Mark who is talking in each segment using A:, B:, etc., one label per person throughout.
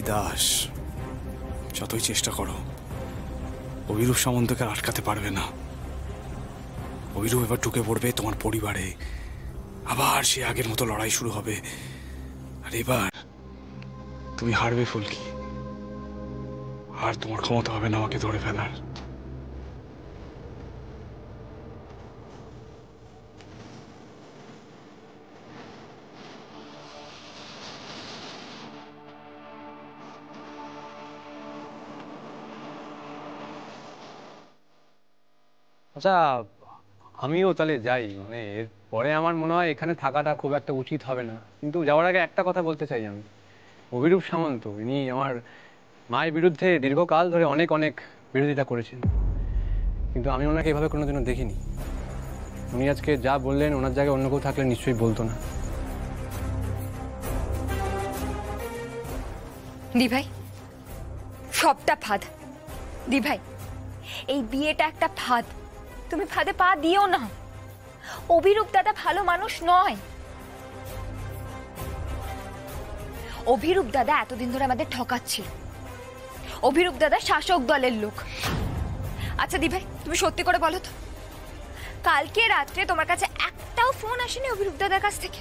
A: দাস, যতই চেষ্টা করো অভিরূপ সামন্তকে আর আটকাতে পারবে না। অভিরূপ এবার ঢুকে পড়বে তোমার পরিবারে, আবার সে আগের মতো লড়াই শুরু হবে। আর এবার তুমি হারবে ফুলকি, আর তোমার ক্ষমতা হবে না আমাকে ধরে ফেলার।
B: আচ্ছা, আমিও তাহলে যাই। মানে এরপরে আমার মনে হয় এখানে থাকাটা খুব একটা উচিত হবে না, কিন্তু যাওয়ার আগে একটা কথা বলতে চাই। আমি অভিরূপ সামন্ত, ইনি আমার মায়ের বিরুদ্ধে দীর্ঘকাল ধরে অনেক অনেক বিরোধিতা করেছেন, কিন্তু আমি ওনাকে এভাবে কোনোদিনও দেখিনি। উনি আজকে যা বললেন, ওনার জায়গায় অন্য কেউ থাকলে নিশ্চয়ই বলতো না।
C: দি ভাই, সবটা ফাঁদ। দি ভাই, এই বিয়েটা একটা ফাঁদ। তুমি ফাঁদে পা দিও না। অভিরূপ দাদা ভালো মানুষ নয়। অভিরূপ দাদা এতদিন ধরে আমাদের ঠকাচ্ছিল। অভিরূপ দাদা শাসক দলের লোক। আচ্ছা দি ভাই, তুমি সত্যি করে বলো তো, কালকে রাত্রে তোমার কাছে একটাও ফোন আসেনি অভিরূপ দাদার কাছ থেকে?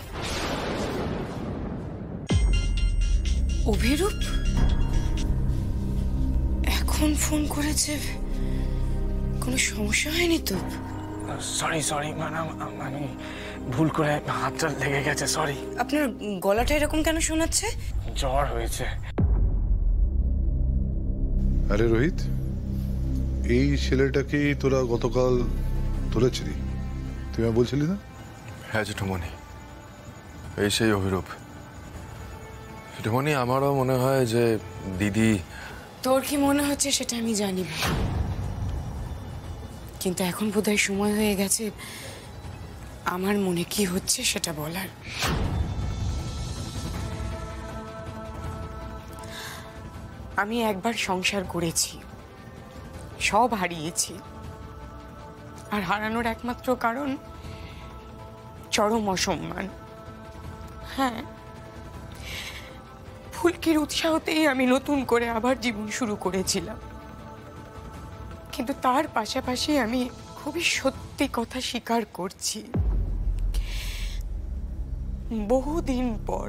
D: অভিরূপ এখন ফোন করেছে? কোনো সমস্যা হয়নি তো?
A: সরি ম্যাডাম, আমি ভুল করে হাতটা লেগে গেছে, সরি।
D: আপনার গলাটা এরকম কেন শোনাচ্ছে?
A: জ্বর হয়েছে।
E: আরে রোহিত, এই ছেলেটাকেই তোরা গতকাল ধরেছিলি, তুই বলছিলি না?
F: হ্যাঁ জেঠুমণি, এই সেই অভিরূপ। জেঠুমণি, আমারও মনে হয় যে দিদি...
D: তোর কি মনে হচ্ছে সেটা আমি জানি না, কিন্তু এখন বোধহয় সময় হয়ে গেছে আমার মনে কি হচ্ছে সেটা বলার। আমি একবার সংসার করেছি, সব হারিয়েছি, আর হারানোর একমাত্র কারণ চরম অসম্মান। হ্যাঁ, ফুলকির উৎসাহতেই আমি নতুন করে আবার জীবন শুরু করেছিলাম, কিন্তু তার পাশাপাশি আমি খুবই সত্যি কথা স্বীকার করছি, বহুদিন পর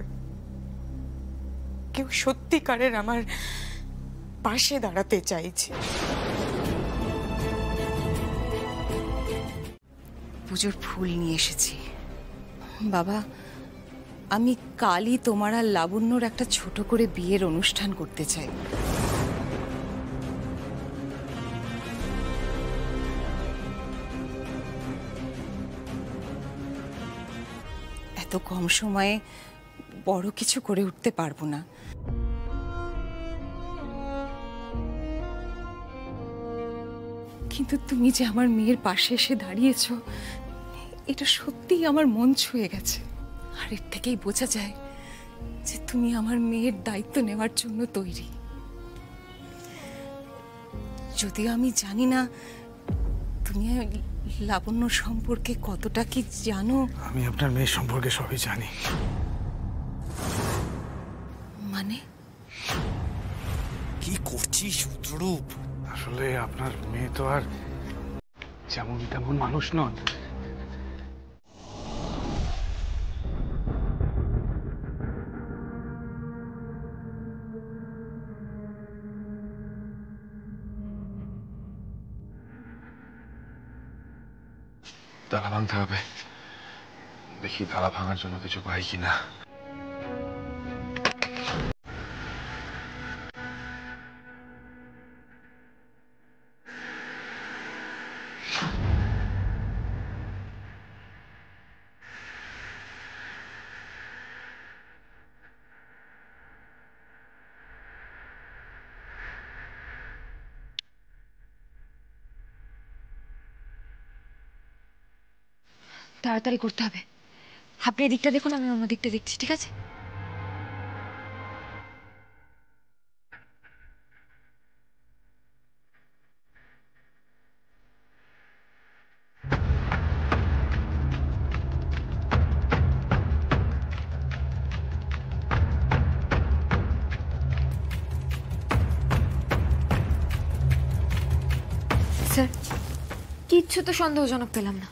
D: কেউ সত্যিকারের আমার পাশে দাঁড়াতে চাইছে।
G: পুজোর ফুল নিয়ে এসেছি। বাবা, আমি কালই তোমার আর লাবণ্যর একটা ছোট করে বিয়ের অনুষ্ঠান করতে চাই। এত কম সময়ে বড় কিছু করে উঠতে পারবো না, কিন্তু তুমি যে আমার মেয়ের পাশে এসে দাঁড়িয়েছো, এটা সত্যিই আমার মন ছুঁয়ে গেছে। আর এর থেকেই বোঝা যায় যে তুমি আমার মেয়ের দায়িত্ব নেওয়ার জন্য তৈরি। যদিও আমি জানি না তুমি লাবণ্য সম্পর্কে কতটা কি জানো।
A: আমি আপনার মেয়ের সম্পর্কে সবই জানি।
G: মানে
A: কি করছিস রূদ্ররূপ? আসলে আপনার মেয়ে তো আর যেমন তেমন মানুষ নন।
F: তালা ভাঙতে হবে, দেখি তালা ভাঙার জন্য কিছু পাই কিনা।
C: তাড়াতাড়ি করতে হবে। আপনি এদিকটা দেখুন, আমি অন্য দিকটা দেখছি, ঠিক আছে? স্যার, কিচ্ছু তো সন্দেহজনক পেলাম না।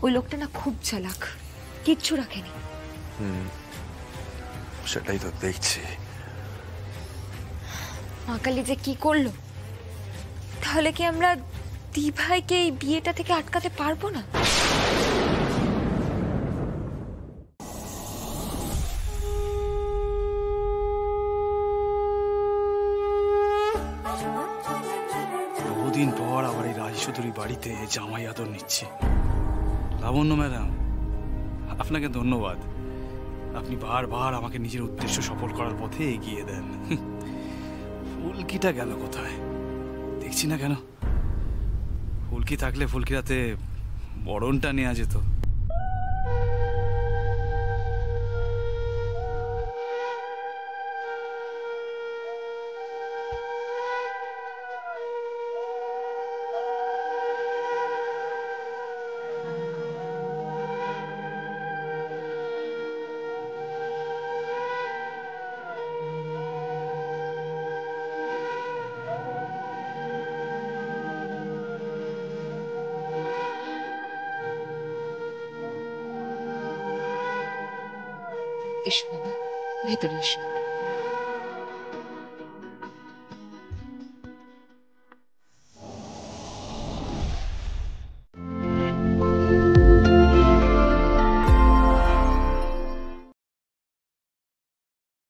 C: ওই লোকটা না খুব চালাক, কিচ্ছু রাখেনি।
F: সেটাই তো দেখছি।
C: মা কালী যে কি করলো, তাহলে কি আমরা দিভাইকে এই বিয়েটা থেকে আটকাতে পারবো না?
A: বহুদিন পর আবার এই রাজচৌধুরী বাড়িতে জামাই আদর নিচ্ছে। লাবণ্য ম্যাডাম, আপনাকে ধন্যবাদ। আপনি বারবার আমাকে নিজের উদ্দেশ্য সফল করার পথে এগিয়ে দেন। ফুলকিটা গেল কোথায় দেখছি না কেন? ফুলকি থাকলে ফুলকিরাতে বরণটা নেওয়া যেত।
G: এসো বাবা, ভেতরে এসো।